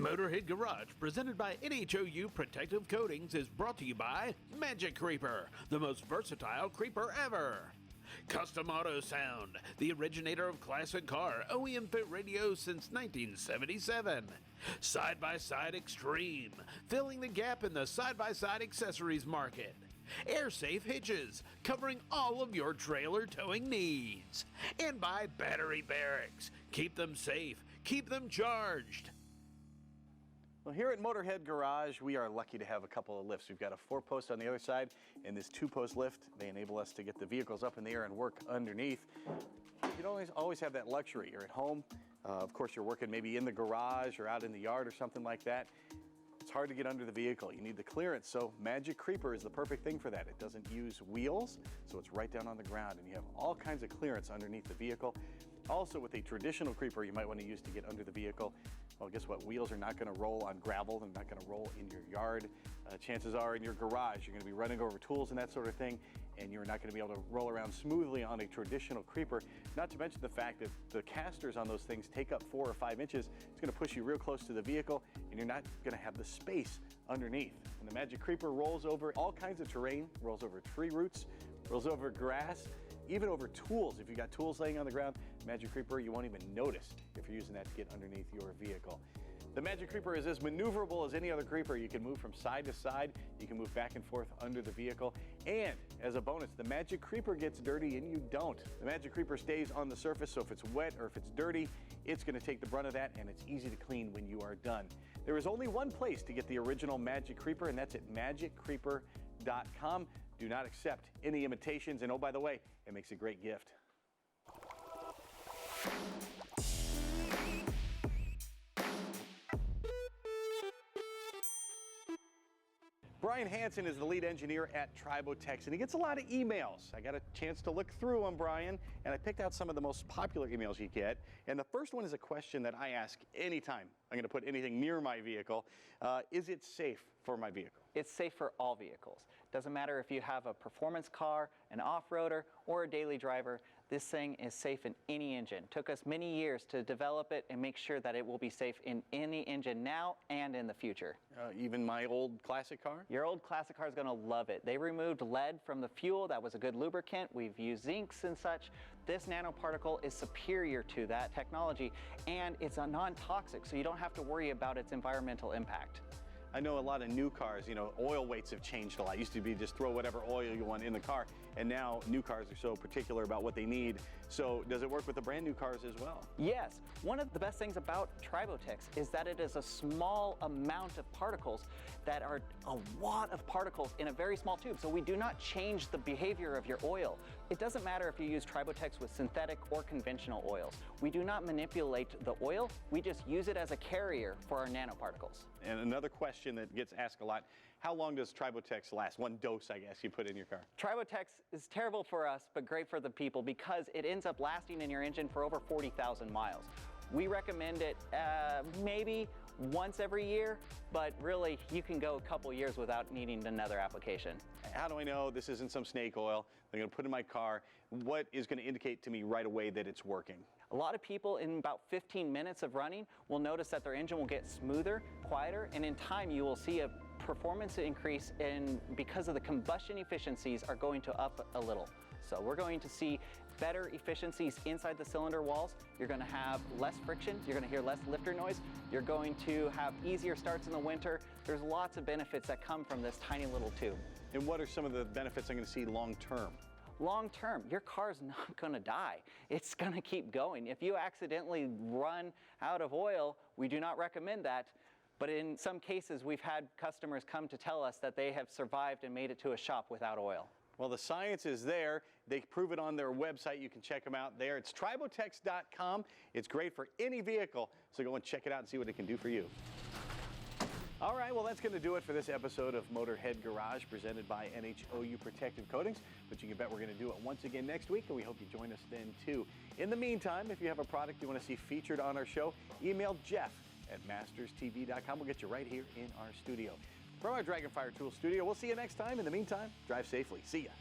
Motorhead Garage, presented by NHOU Protective Coatings, is brought to you by Magic Creeper, the most versatile creeper ever. Custom Auto Sound, the originator of classic car OEM fit radios since 1977. Side-by-Side Extreme, filling the gap in the side-by-side accessories market. Air-safe hitches, covering all of your trailer towing needs. And by Battery Barracks, keep them safe, keep them charged. Well, here at Motorhead Garage, we are lucky to have a couple of lifts. We've got a 4-post on the other side and this 2-post lift. They enable us to get the vehicles up in the air and work underneath. You don't always have that luxury. You're at home. Of course, you're working maybe in the garage or out in the yard or something like that. It's hard to get under the vehicle. You need the clearance, so Magic Creeper is the perfect thing for that. It doesn't use wheels, so it's right down on the ground, and you have all kinds of clearance underneath the vehicle. Also, with a traditional creeper you might want to use to get under the vehicle, well, guess what? Wheels are not going to roll on gravel. They're not going to roll in your yard. Chances are in your garage, you're going to be running over tools and that sort of thing, and you're not going to be able to roll around smoothly on a traditional creeper. Not to mention the fact that the casters on those things take up 4 or 5 inches. It's going to push you real close to the vehicle, and you're not going to have the space underneath. And the Magic Creeper rolls over all kinds of terrain, rolls over tree roots, rolls over grass, even over tools. If you've got tools laying on the ground, Magic Creeper, you won't even notice if you're using that to get underneath your vehicle. The Magic Creeper is as maneuverable as any other creeper. You can move from side to side. You can move back and forth under the vehicle. And as a bonus, the Magic Creeper gets dirty and you don't. The Magic Creeper stays on the surface, so if it's wet or if it's dirty, it's going to take the brunt of that, and it's easy to clean when you are done. There is only one place to get the original Magic Creeper, and that's at magiccreeper.com. Do not accept any imitations, and oh, by the way, it makes a great gift. Brian Hansen is the lead engineer at Tribotex, and he gets a lot of emails. I got a chance to look through them, Brian, and I picked out some of the most popular emails you get. And the first one is a question that I ask anytime I'm going to put anything near my vehicle. Is it safe for my vehicle? It's safe for all vehicles. Doesn't matter if you have a performance car, an off-roader, or a daily driver. This thing is safe in any engine. Took us many years to develop it and make sure that it will be safe in any engine now and in the future. Even my old classic car? Your old classic car is going to love it. They removed lead from the fuel. That was a good lubricant. We've used zincs and such. This nanoparticle is superior to that technology, and it's a non-toxic, so you don't have to worry about its environmental impact. I know a lot of new cars, oil weights have changed a lot. It used to be just throw whatever oil you want in the car, and now new cars are so particular about what they need. So does it work with the brand new cars as well? Yes. One of the best things about Tribotex is that it is a small amount of particles that are a lot of particles in a very small tube. So we do not change the behavior of your oil. It doesn't matter if you use Tribotex with synthetic or conventional oils. We do not manipulate the oil. We just use it as a carrier for our nanoparticles. And another question that gets asked a lot, how long does Tribotex last? One dose, I guess, you put in your car. Tribotex is terrible for us, but great for the people because it ends up lasting in your engine for over 40,000 miles. We recommend it maybe once every year, but really you can go a couple years without needing another application. How do I know this isn't some snake oil I'm going to put in my car? What is going to indicate to me right away that it's working? A lot of people in about 15 minutes of running will notice that their engine will get smoother, quieter, and in time you will see a performance increase because of the combustion efficiencies are going to up a little. So we're going to see better efficiencies inside the cylinder walls. You're going to have less friction. You're going to hear less lifter noise. You're going to have easier starts in the winter. There's lots of benefits that come from this tiny little tube. And what are some of the benefits I'm going to see long term? Long term, your car's not going to die. It's going to keep going. If you accidentally run out of oil, we do not recommend that. But in some cases, we've had customers come to tell us that they have survived and made it to a shop without oil. Well, the science is there. They prove it on their website. You can check them out there. It's tribotex.com. It's great for any vehicle, so go and check it out and see what it can do for you. All right, well, that's going to do it for this episode of Motorhead Garage presented by NHOU Protective Coatings. But you can bet we're going to do it once again next week, and we hope you join us then, too. In the meantime, if you have a product you want to see featured on our show, email jeff@masterstv.com. We'll get you right here in our studio. From our Dragonfire Tool studio, we'll see you next time. In the meantime, drive safely. See ya.